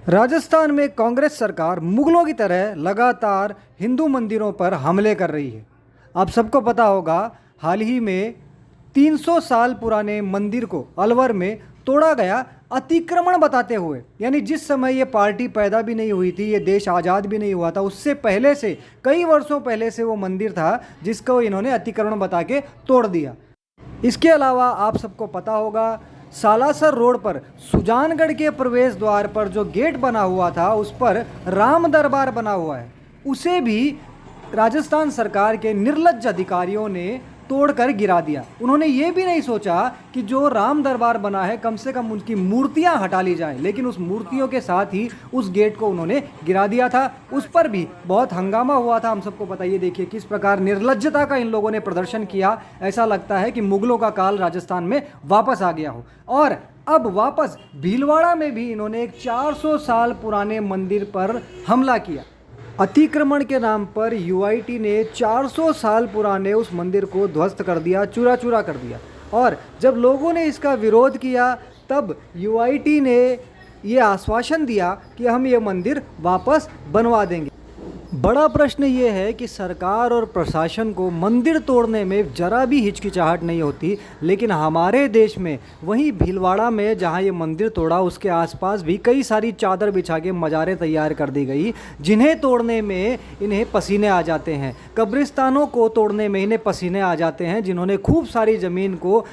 राजस्थान में कांग्रेस सरकार मुगलों की तरह लगातार हिंदू मंदिरों पर हमले कर रही है। आप सबको पता होगा, हाल ही में 300 साल पुराने मंदिर को अलवर में तोड़ा गया अतिक्रमण बताते हुए। यानी जिस समय ये पार्टी पैदा भी नहीं हुई थी, ये देश आज़ाद भी नहीं हुआ था, उससे पहले से कई वर्षों पहले से वो मंदिर था जिसको इन्होंने अतिक्रमण बता के तोड़ दिया। इसके अलावा आप सबको पता होगा, सालासर रोड पर सुजानगढ़ के प्रवेश द्वार पर जो गेट बना हुआ था उस पर राम दरबार बना हुआ है, उसे भी राजस्थान सरकार के निर्लज्ज अधिकारियों ने तोड़कर गिरा दिया। उन्होंने ये भी नहीं सोचा कि जो राम दरबार बना है कम से कम उनकी मूर्तियां हटा ली जाएं, लेकिन उस मूर्तियों के साथ ही उस गेट को उन्होंने गिरा दिया था। उस पर भी बहुत हंगामा हुआ था, हम सबको पता। ये देखिए किस प्रकार निर्लज्जता का इन लोगों ने प्रदर्शन किया। ऐसा लगता है कि मुगलों का काल राजस्थान में वापस आ गया हो। और अब वापस भीलवाड़ा में भी इन्होंने एक 400 साल पुराने मंदिर पर हमला किया। अतिक्रमण के नाम पर यूआईटी ने 400 साल पुराने उस मंदिर को ध्वस्त कर दिया, चूरा चूरा कर दिया। और जब लोगों ने इसका विरोध किया तब यूआईटी ने ये आश्वासन दिया कि हम ये मंदिर वापस बनवा देंगे। बड़ा प्रश्न ये है कि सरकार और प्रशासन को मंदिर तोड़ने में जरा भी हिचकिचाहट नहीं होती, लेकिन हमारे देश में वहीं भीलवाड़ा में जहां ये मंदिर तोड़ा उसके आसपास भी कई सारी चादर बिछा के मज़ारें तैयार कर दी गई, जिन्हें तोड़ने में इन्हें पसीने आ जाते हैं। कब्रिस्तानों को तोड़ने में इन्हें पसीने आ जाते हैं, जिन्होंने खूब सारी ज़मीन को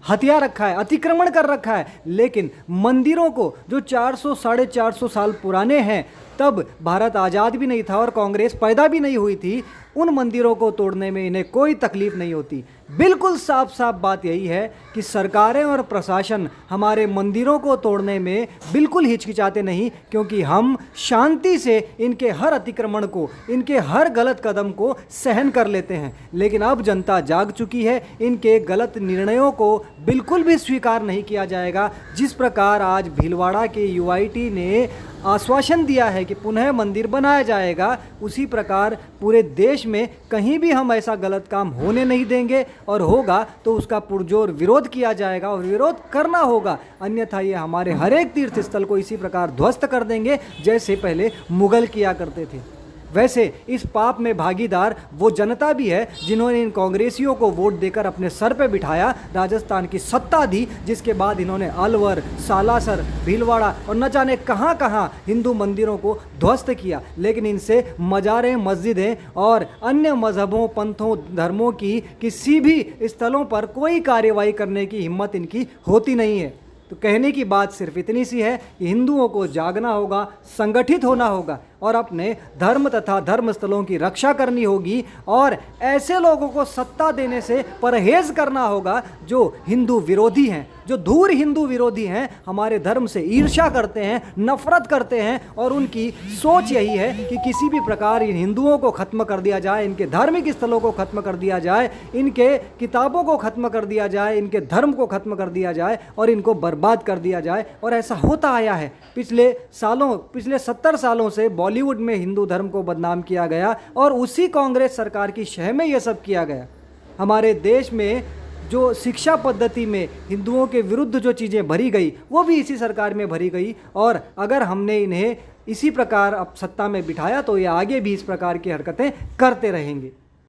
हथिया रखा है, अतिक्रमण कर रखा है। लेकिन मंदिरों को जो 400 साढ़े 400 साल पुराने हैं, तब भारत आज़ाद भी नहीं था और कांग्रेस पैदा भी नहीं हुई थी, उन मंदिरों को तोड़ने में इन्हें कोई तकलीफ नहीं होती। बिल्कुल साफ साफ बात यही है कि सरकारें और प्रशासन हमारे मंदिरों को तोड़ने में बिल्कुल हिचकिचाते नहीं, क्योंकि हम शांति से इनके हर अतिक्रमण को, इनके हर गलत कदम को सहन कर लेते हैं। लेकिन अब जनता जाग चुकी है, इनके गलत निर्णयों को बिल्कुल भी स्वीकार नहीं किया जाएगा। जिस प्रकार आज भीलवाड़ा के यूआईटी ने आश्वासन दिया है कि पुनः मंदिर बनाया जाएगा, उसी प्रकार पूरे देश में कहीं भी हम ऐसा गलत काम होने नहीं देंगे, और होगा तो उसका पुरजोर विरोध किया जाएगा और विरोध करना होगा। अन्यथा ये हमारे हर एक तीर्थ स्थल को इसी प्रकार ध्वस्त कर देंगे जैसे पहले मुगल किया करते थे। वैसे इस पाप में भागीदार वो जनता भी है जिन्होंने इन कांग्रेसियों को वोट देकर अपने सर पे बिठाया, राजस्थान की सत्ता दी, जिसके बाद इन्होंने अलवर, सालासर, भीलवाड़ा और न जाने कहां कहां हिंदू मंदिरों को ध्वस्त किया। लेकिन इनसे मज़ारें, मस्जिदें और अन्य मजहबों, पंथों, धर्मों की किसी भी स्थलों पर कोई कार्रवाई करने की हिम्मत इनकी होती नहीं है। तो कहने की बात सिर्फ इतनी सी है कि हिंदुओं को जागना होगा, संगठित होना होगा और अपने धर्म तथा धर्म स्थलों की रक्षा करनी होगी, और ऐसे लोगों को सत्ता देने से परहेज करना होगा जो हिंदू विरोधी हैं, जो धूर हिंदू विरोधी हैं, हमारे धर्म से ईर्ष्या करते हैं, नफरत करते हैं, और उनकी सोच यही है कि किसी भी प्रकार इन हिंदुओं को ख़त्म कर दिया जाए, इनके धार्मिक स्थलों को ख़त्म कर दिया जाए, इनके किताबों को ख़त्म कर दिया जाए, इनके धर्म को ख़त्म कर दिया जाए और इनको बर्बाद कर दिया जाए। और ऐसा होता आया है पिछले 70 सालों से। बॉलीवुड में हिंदू धर्म को बदनाम किया गया और उसी कांग्रेस सरकार की शह में यह सब किया गया। हमारे देश में जो शिक्षा पद्धति में हिंदुओं के विरुद्ध जो चीज़ें भरी गई, वो भी इसी सरकार में भरी गई। और अगर हमने इन्हें इसी प्रकार अब सत्ता में बिठाया तो ये आगे भी इस प्रकार की हरकतें करते रहेंगे।